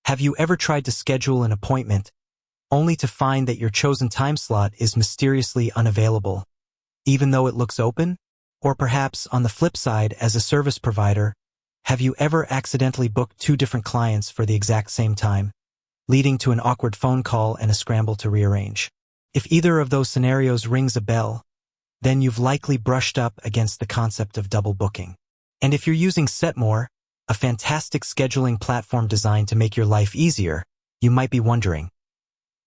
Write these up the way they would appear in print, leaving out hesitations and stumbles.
Have you ever tried to schedule an appointment, only to find that your chosen time slot is mysteriously unavailable, even though it looks open? Or perhaps, on the flip side, as a service provider, have you ever accidentally booked two different clients for the exact same time, leading to an awkward phone call and a scramble to rearrange? If either of those scenarios rings a bell, then you've likely brushed up against the concept of double booking. And if you're using Setmore, a fantastic scheduling platform designed to make your life easier, you might be wondering,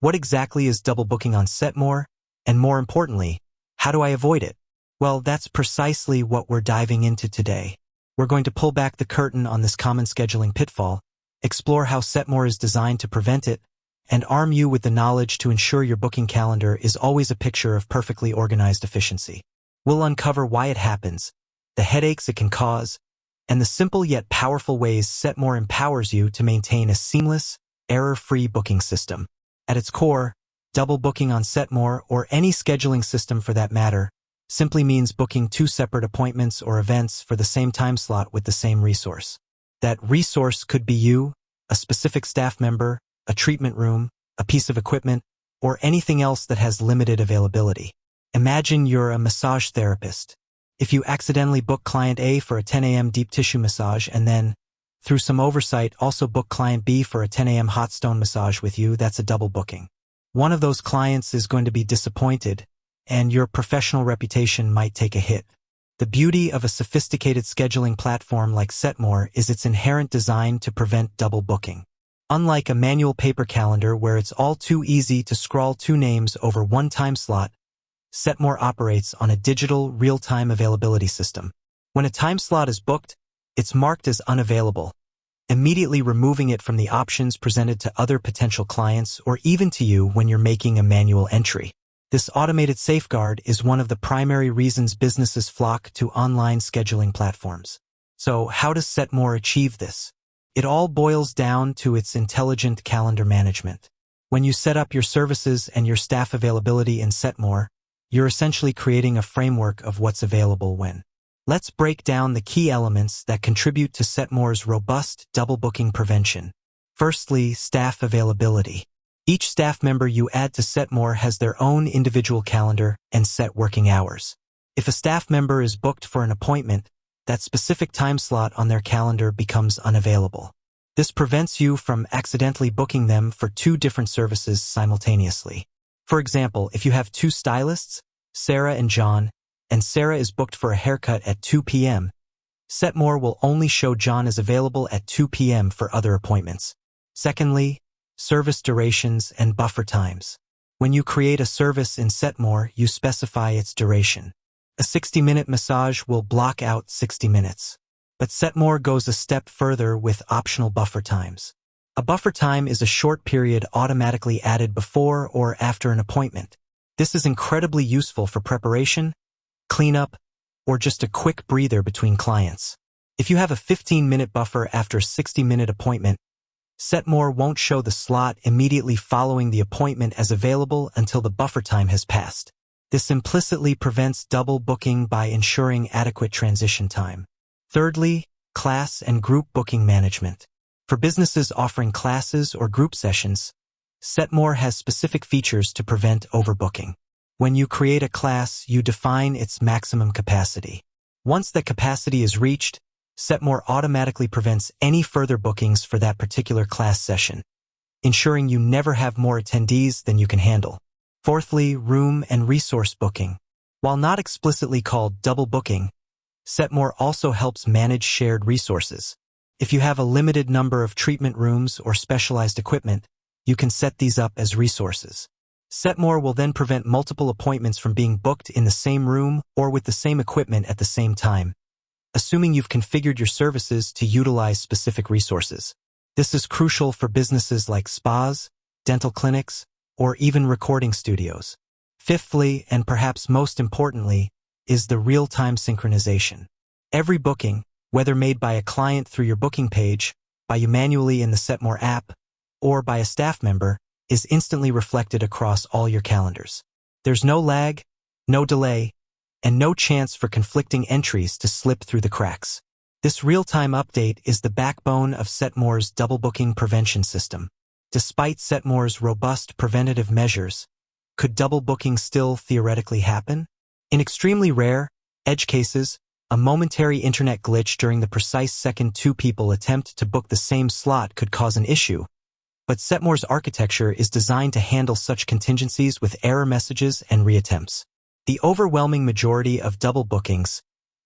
what exactly is double booking on Setmore? And more importantly, how do I avoid it? Well, that's precisely what we're diving into today. We're going to pull back the curtain on this common scheduling pitfall, explore how Setmore is designed to prevent it, and arm you with the knowledge to ensure your booking calendar is always a picture of perfectly organized efficiency. We'll uncover why it happens, the headaches it can cause, and the simple yet powerful ways Setmore empowers you to maintain a seamless, error-free booking system. At its core, double booking on Setmore, or any scheduling system for that matter, simply means booking two separate appointments or events for the same time slot with the same resource. That resource could be you, a specific staff member, a treatment room, a piece of equipment, or anything else that has limited availability. Imagine you're a massage therapist. If you accidentally book client A for a 10 a.m. deep tissue massage and then, through some oversight, also book client B for a 10 a.m. hot stone massage with you, that's a double booking. One of those clients is going to be disappointed, and your professional reputation might take a hit. The beauty of a sophisticated scheduling platform like Setmore is its inherent design to prevent double booking. Unlike a manual paper calendar where it's all too easy to scrawl two names over one time slot, Setmore operates on a digital, real-time availability system. When a time slot is booked, it's marked as unavailable, immediately removing it from the options presented to other potential clients or even to you when you're making a manual entry. This automated safeguard is one of the primary reasons businesses flock to online scheduling platforms. So how does Setmore achieve this? It all boils down to its intelligent calendar management. When you set up your services and your staff availability in Setmore, you're essentially creating a framework of what's available when. Let's break down the key elements that contribute to Setmore's robust double booking prevention. Firstly, staff availability. Each staff member you add to Setmore has their own individual calendar and set working hours. If a staff member is booked for an appointment, that specific time slot on their calendar becomes unavailable. This prevents you from accidentally booking them for two different services simultaneously. For example, if you have two stylists, Sarah and John, and Sarah is booked for a haircut at 2 p.m., Setmore will only show John as available at 2 p.m. for other appointments. Secondly, service durations and buffer times. When you create a service in Setmore, you specify its duration. A 60-minute massage will block out 60 minutes. But Setmore goes a step further with optional buffer times. A buffer time is a short period automatically added before or after an appointment. This is incredibly useful for preparation, cleanup, or just a quick breather between clients. If you have a 15-minute buffer after a 60-minute appointment, Setmore won't show the slot immediately following the appointment as available until the buffer time has passed. This implicitly prevents double booking by ensuring adequate transition time. Thirdly, class and group booking management. For businesses offering classes or group sessions, Setmore has specific features to prevent overbooking. When you create a class, you define its maximum capacity. Once that capacity is reached, Setmore automatically prevents any further bookings for that particular class session, ensuring you never have more attendees than you can handle. Fourthly, room and resource booking. While not explicitly called double booking, Setmore also helps manage shared resources. If you have a limited number of treatment rooms or specialized equipment, you can set these up as resources. Setmore will then prevent multiple appointments from being booked in the same room or with the same equipment at the same time, assuming you've configured your services to utilize specific resources. This is crucial for businesses like spas, dental clinics, or even recording studios. Fifthly, and perhaps most importantly, is the real-time synchronization. Every booking, whether made by a client through your booking page, by you manually in the Setmore app, or by a staff member, is instantly reflected across all your calendars. There's no lag, no delay, and no chance for conflicting entries to slip through the cracks. This real-time update is the backbone of Setmore's double booking prevention system. Despite Setmore's robust preventative measures, could double booking still theoretically happen? In extremely rare, edge cases, a momentary internet glitch during the precise second two people attempt to book the same slot could cause an issue, but Setmore's architecture is designed to handle such contingencies with error messages and reattempts. The overwhelming majority of double bookings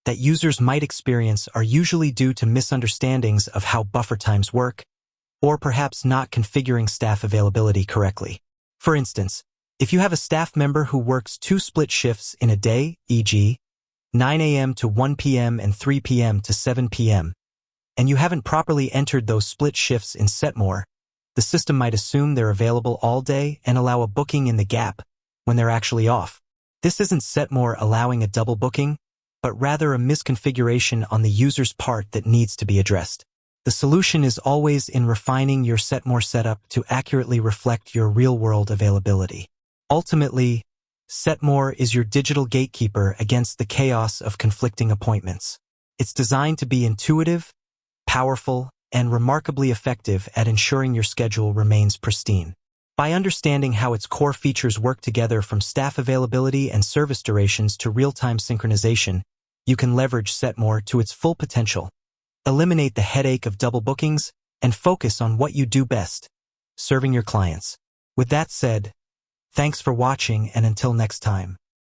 that users might experience are usually due to misunderstandings of how buffer times work, or perhaps not configuring staff availability correctly. For instance, if you have a staff member who works 2 split shifts in a day, e.g., 9 a.m. to 1 p.m. and 3 p.m. to 7 p.m., and you haven't properly entered those split shifts in Setmore, the system might assume they're available all day and allow a booking in the gap when they're actually off. This isn't Setmore allowing a double booking, but rather a misconfiguration on the user's part that needs to be addressed. The solution is always in refining your Setmore setup to accurately reflect your real-world availability. Ultimately, Setmore is your digital gatekeeper against the chaos of conflicting appointments. It's designed to be intuitive, powerful, and remarkably effective at ensuring your schedule remains pristine. By understanding how its core features work together from staff availability and service durations to real-time synchronization, you can leverage Setmore to its full potential, eliminate the headache of double bookings, and focus on what you do best, serving your clients. With that said, thanks for watching, and until next time.